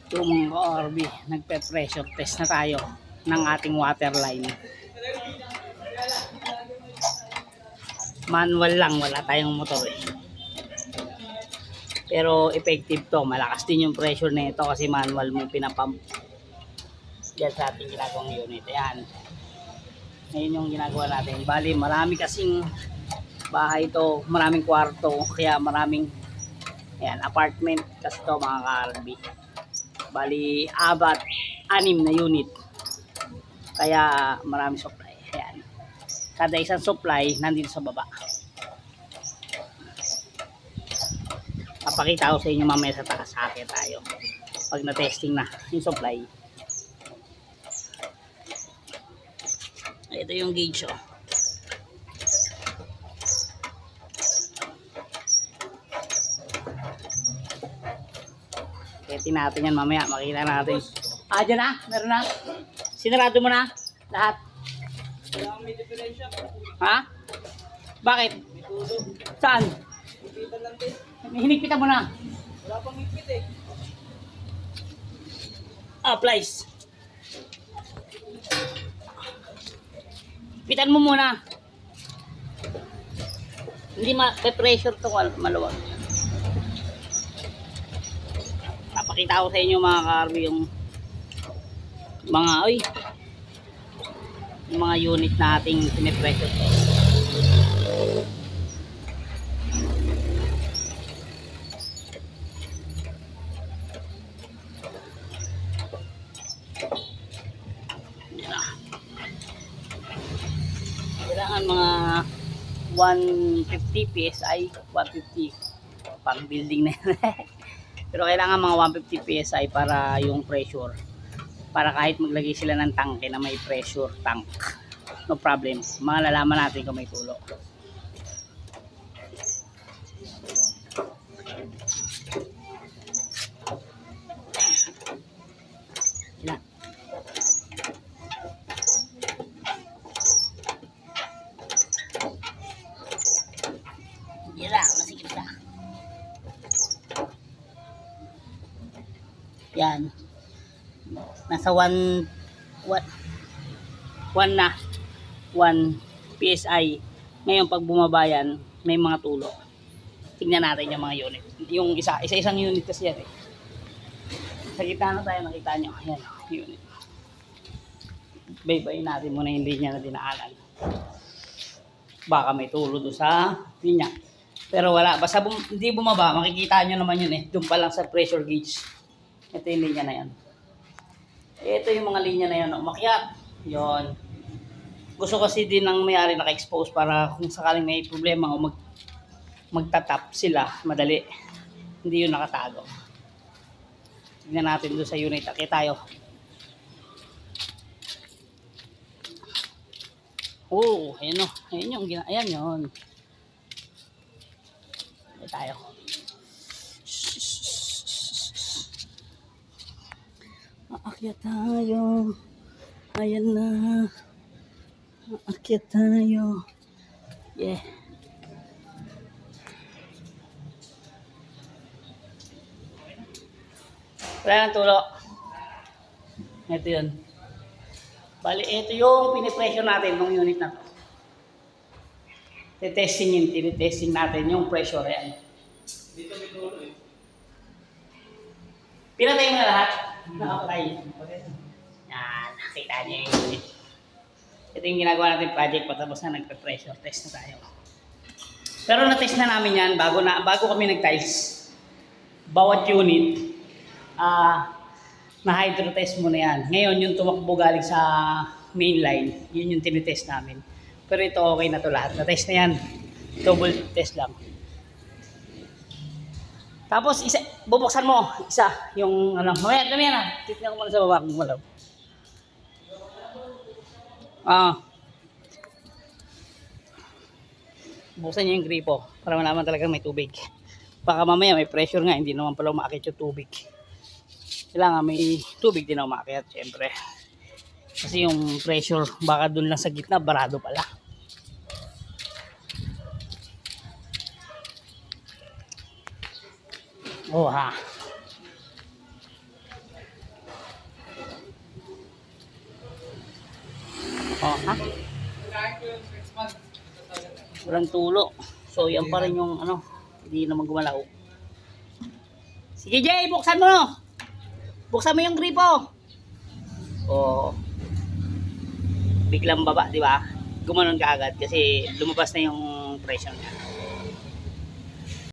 Ito mga ka-RB, nagpe-pressure test na tayo ng ating water line. Manual lang, wala tayong motor eh. Pero effective to, malakas din yung pressure nito kasi manual mo pinapump. Yan sa ating ginagawang unit. Ayan. Ngayon yung ginagawa natin. Bali, marami kasing bahay to, maraming kwarto, kaya maraming ayan, apartment kasi to mga ka-RB. Bali, anim na unit. Kaya maraming supply. Ayan. Kada isang supply nandito sa baba. Papakita ko sa inyo mamaya sa taas. Sakit tayo pag na-testing na yung supply. Ito yung gauge oh. Kaya natin yan mamaya, makita natin. Dyan na, meron na. Sinarado mo na lahat. Wala may diferensya. Ha? Bakit? Saan? Higpitan lang din. Hinigpitan mo na. Wala pang higpit eh. Plies. Higpitan mo muna. Hindi ma-pressure to, maluwag. Papakita ko sa inyo mga ka-RB yung mga unit nating pinipressure test. Kailangan mga 150 PSI, 150 pang building na yan. Pero kailangan mga 150 PSI para yung pressure. Para kahit maglagay sila ng tangke na may pressure tank, no problem. Malalaman natin kung may tulo. Yan. Yan lang, masikip na. Yan. Nasa 1 PSI. Ngayon pag bumaba yan, may mga tulo. Tingnan natin yung mga unit. Yung isa-isang unit kasi yan eh. Sa gitna na tayo, nakita nyo. Ayan, unit. Baybayin natin muna yung linya na dinaanan. Baka may tulo doon sa linya. Pero wala. Basta hindi bumaba, makikita nyo naman yun eh. Doon pa lang sa pressure gauge. Ito yung linya na yan. Ito yung mga linya na yan. Umakyat. Yun. Gusto kasi din ng may-ari naka-expose para kung sakaling may problema o magtatap sila, madali. Hindi yun nakatago. Tignan natin doon sa unit. Okay tayo. Oh, ayan o. Ayan yung ayan yun. Okay tayo. Aakyat tayo. Ayan na. Aakyat tayo. Yeah. Wala nang tulo. Ito yun. Bali, ito yung pinipressure natin ng unit na to. Tinitesting natin yung pressure. Ayan. Dito may tulo eh. Pinatay mo na lahat. Nakapatay. Yan. Nakita niyo yung unit. Ito yung ginagawa natin project. Patapos na nagpe-pressure test na tayo. Pero na-test na namin yan bago kami nag-tiles. Bawat unit, na-hydro test mo na yan. Ngayon, yung tumakbo galing sa main line, yun yung tinitest namin. Pero ito okay na to lahat. Na-test na yan. Double test lang. Tapos, bubuksan mo. Isa, yung ano. Mamaya, dami yan ah. Titignan ko muna sa baba kung malaw. Buksan nyo yung gripo para malaman talagang may tubig. Baka mamaya may pressure nga, hindi naman pala umaakit yung tubig. Kailangan may tubig din na umaakit, syempre. Kasi yung pressure, baka dun lang sa gitna, barado pala. Oh ha. Oh, ha? Walang tulo. So, yan pa rin yung ano, hindi naman gumalaw. Sige, Jay, buksan mo! Buksan mo yung gripo. Oh. Biglang baba, di ba? Gumanon ka agad kasi lumabas na yung pressure niya.